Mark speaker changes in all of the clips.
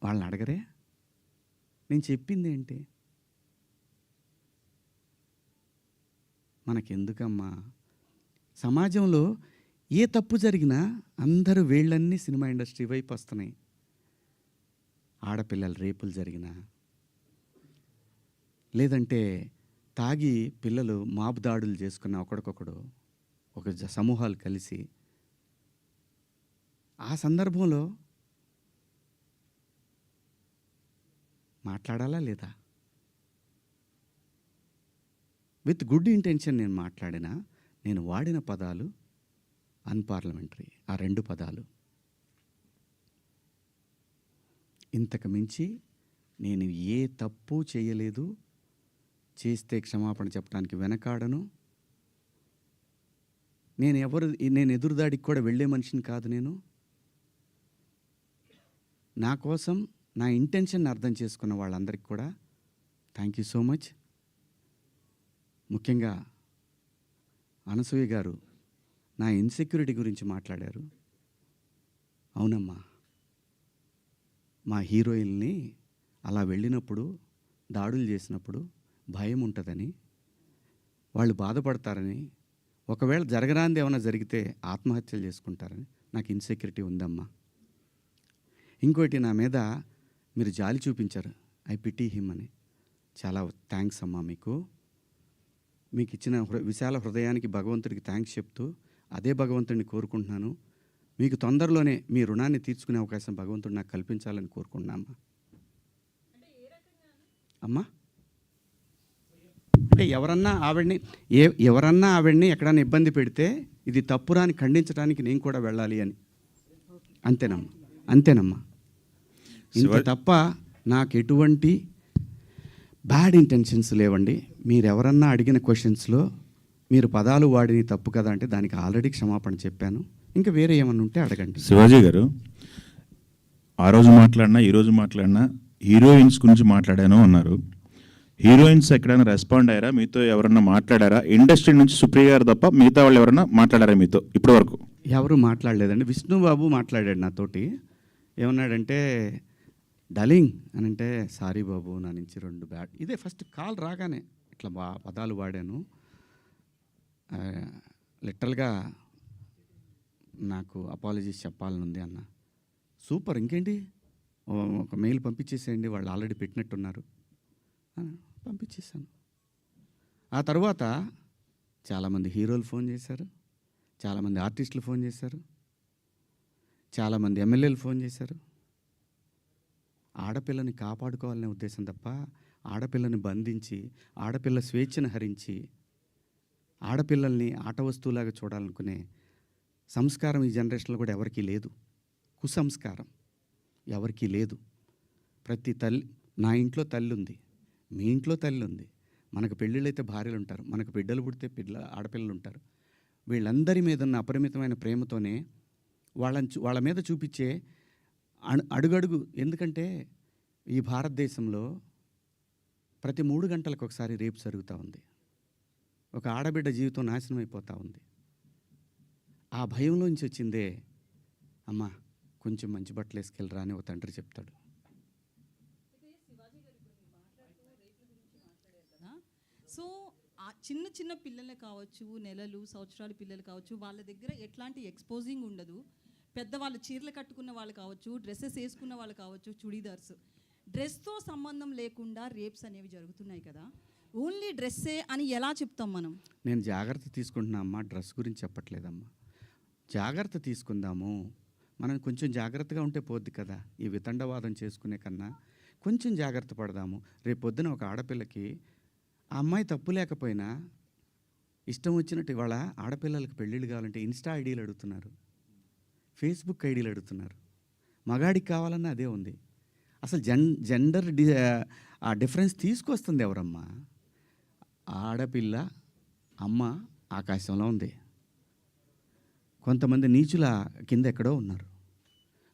Speaker 1: వాళ్ళని అడగరే? నేను చెప్పింది ఏంటి? మనకెందుకమ్మా? సమాజంలో ఏ తప్పు జరిగినా అందరూ వేళ్ళన్నీ సినిమా ఇండస్ట్రీ వైపు వస్తున్నాయి. ఆడపిల్లల రేపులు జరిగినా, లేదంటే తాగి పిల్లలు మాబు దాడులు చేసుకున్న ఒకడికొకడు ఒక సమూహాలు కలిసి, ఆ సందర్భంలో మాట్లాడాలా లేదా? విత్ గుడ్ ఇంటెన్షన్ నేను మాట్లాడినా, నేను వాడిన పదాలు అన్పార్లమెంటరీ. ఆ 2 పదాలు. ఇంతకు మించి నేను ఏ తప్పు చేయలేదు. చేస్తే క్షమాపణ చెప్పడానికి వెనకాడను. నేను ఎదురుదాడికి కూడా వెళ్ళే మనిషిని కాదు. నేను నా కోసం నా ఇంటెన్షన్ అర్థం చేసుకున్న వాళ్ళందరికీ కూడా థ్యాంక్ యూ సో మచ్. ముఖ్యంగా అనసూయ గారు నా ఇన్సెక్యూరిటీ గురించి మాట్లాడారు. అవునమ్మా, మా హీరోయిన్ని అలా వెళ్ళినప్పుడు, దాడులు చేసినప్పుడు భయం ఉంటుందని, వాళ్ళు బాధపడతారని, ఒకవేళ జరగరాంది ఏమైనా జరిగితే ఆత్మహత్యలు చేసుకుంటారని నాకు ఇన్సెక్యూరిటీ ఉందమ్మా. ఇంకోటి, నా మీద మీరు జాలి చూపించారు, ఐ పిటీ హిమ్ అని. చాలా థ్యాంక్స్ అమ్మా. మీకు ఇచ్చిన విశాల హృదయానికి భగవంతుడికి థ్యాంక్స్ చెప్తూ, అదే భగవంతుడిని కోరుకుంటున్నాను. మీకు తొందరలోనే మీ రుణాన్ని తీర్చుకునే అవకాశం భగవంతుడు నాకు కల్పించాలని కోరుకుంటున్నామ్మా. అమ్మా, అంటే ఎవరన్నా ఆవిడ్ని ఎక్కడన్నా ఇబ్బంది పెడితే ఇది తప్పురా అని ఖండించడానికి నేను కూడా వెళ్ళాలి అని. అంతేనమ్మా. ఇంత తప్ప నాకు ఎటువంటి బ్యాడ్ ఇంటెన్షన్స్ లేవండి. మీరెవరన్నా అడిగిన క్వశ్చన్స్లో మీరు పదాలు వాడిని తప్పు కదా అంటే దానికి ఆల్రెడీ క్షమాపణ చెప్పాను. ఇంకా వేరే ఏమన్నా ఉంటే అడగండి.
Speaker 2: శివాజీ గారు, ఆ రోజు మాట్లాడినా ఈరోజు మాట్లాడినా హీరోయిన్స్ గురించి మాట్లాడాను అన్నారు. హీరోయిన్స్ ఎక్కడైనా రెస్పాండ్ అయ్యారా? మీతో ఎవరన్నా మాట్లాడారా? ఇండస్ట్రీ నుంచి సుప్రియ గారు తప్ప మిగతా వాళ్ళు ఎవరన్నా మాట్లాడారా మీతో ఇప్పటి వరకు?
Speaker 1: ఎవరు మాట్లాడలేదండి. విష్ణుబాబు మాట్లాడాడు నాతోటి. ఏమన్నాడంటే, డలింగ్ అని అంటే, సారీ బాబు, నా నుంచి 2 బ్యాడ్. ఇదే ఫస్ట్ కాల్ రాగానే ఇట్లా పదాలు వాడాను. లిటరల్గా నాకు అపాలజీస్ చెప్పాలనుంది అన్న. సూపర్, ఇంకేంటి, ఒక మెయిల్ పంపించేసేయండి, వాళ్ళు ఆల్రెడీ పెట్టినట్టున్నారు. పంపించేశాను. ఆ తర్వాత చాలామంది హీరోలు ఫోన్ చేశారు, చాలామంది ఆర్టిస్టులు ఫోన్ చేశారు, చాలామంది ఎమ్మెల్యేలు ఫోన్ చేశారు. ఆడపిల్లని కాపాడుకోవాలనే ఉద్దేశం తప్ప, ఆడపిల్లని బంధించి, ఆడపిల్ల స్వేచ్ఛను హరించి, ఆడపిల్లల్ని ఆట వస్తువులాగా చూడాలనుకునే సంస్కారం ఈ జనరేషన్లో కూడా ఎవరికీ లేదు. కుసంస్కారం ఎవరికీ లేదు. ప్రతి తల్లి, నా ఇంట్లో తల్లి ఉంది, మీ ఇంట్లో తల్లి ఉంది, మనకు పెళ్ళిళ్ళు అయితే భార్యలు ఉంటారు, మనకు బిడ్డలు పుడితే ఆడపిల్లలు ఉంటారు. వీళ్ళందరి మీద ఉన్న అపరిమితమైన ప్రేమతోనే వాళ్ళ మీద చూపించే అడుగడుగు. ఎందుకంటే ఈ భారతదేశంలో ప్రతి 3 గంటలకు ఒకసారి రేపు జరుగుతూ ఉంది. ఒక ఆడబిడ్డ జీవితం నాశనం అయిపోతూ ఉంది. ఆ భయంలోంచి వచ్చిందే, అమ్మా కొంచెం మంచి బట్టలు వేసుకెళ్ళరా అని ఒక తండ్రి చెప్తాడు.
Speaker 3: సో ఆ చిన్న చిన్న పిల్లలే కావచ్చు, నెలలు సంవత్సరాల పిల్లలు కావచ్చు, వాళ్ళ దగ్గర ఎట్లాంటి ఎక్స్పోజింగ్ ఉండదు. పెద్దవాళ్ళు చీరలు కట్టుకున్న వాళ్ళు కావచ్చు, డ్రెస్సెస్ వేసుకున్న వాళ్ళు కావచ్చు, చుడీదార్స్, డ్రెస్తో సంబంధం లేకుండా రేప్స్ అనేవి జరుగుతున్నాయి కదా. ఓన్లీ డ్రెస్సే అని ఎలా చెప్తాం మనం?
Speaker 1: నేను జాగ్రత్త తీసుకుంటున్నా అమ్మా, డ్రెస్ గురించి చెప్పట్లేదమ్మా. జాగ్రత్త తీసుకుందాము, మనం కొంచెం జాగ్రత్తగా ఉంటే పోద్ది కదా. ఈ వితండవాదం చేసుకునే కన్నా కొంచెం జాగ్రత్త పడదాము. రేపు పొద్దున ఒక ఆడపిల్లకి ఆ అమ్మాయి తప్పు లేకపోయినా ఇష్టం వచ్చినట్టు, ఇవాళ ఆడపిల్లలకు పెళ్ళిళ్ళు కావాలంటే ఇన్స్టా ఐడీలు అడుగుతున్నారు, ఫేస్బుక్ ఐడీలు అడుగుతున్నారు. మగాడికి కావాలన్నా అదే ఉంది. అసలు జెండర్ ఆ డిఫరెన్స్ తీసుకొస్తుంది ఎవరమ్మా? ఆడపిల్ల అమ్మ ఆకాశంలో ఉంది, కొంతమంది నీచుల కింద ఎక్కడో ఉన్నారు.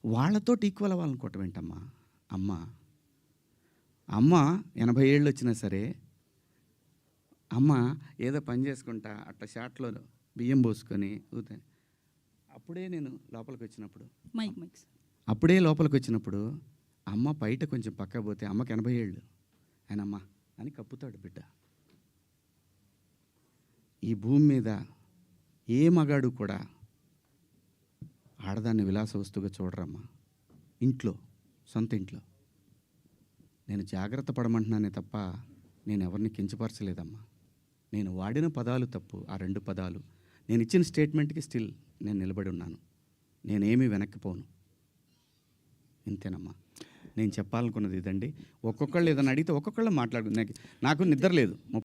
Speaker 1: వాళ్ళతో ఈక్వల్ అవ్వాలనుకోవటం ఏంటమ్మా? అమ్మ 80 ఏళ్ళు వచ్చినా సరే, అమ్మ ఏదో పని చేసుకుంటా అట్లా షాట్లో బియ్యం పోసుకొని అప్పుడే లోపలికి వచ్చినప్పుడు అమ్మ బయట కొంచెం పక్క పోతే అమ్మకి 80 ఏళ్ళు, ఆయన అమ్మ అని కప్పుతాడు బిడ్డ. ఈ భూమి మీద ఏ మగాడు కూడా ఆడదాన్ని విలాస వస్తువుగా చూడరమ్మా. ఇంట్లో, సొంత ఇంట్లో. నేను జాగ్రత్త పడమంటున్నానే తప్ప నేను ఎవరిని కించపరచలేదమ్మా. నేను వాడిన పదాలు తప్పు, ఆ 2 పదాలు. నేను ఇచ్చిన స్టేట్మెంట్కి స్టిల్ నేను నిలబడి ఉన్నాను. నేనేమీ వెనక్కిపోను. ఇంతేనమ్మా నేను చెప్పాలనుకున్నది ఇదండి. ఒక్కొక్కళ్ళు ఏదైనా అడిగితే ఒక్కొక్కళ్ళు మాట్లాడు. నాకు నిద్ర లేదు.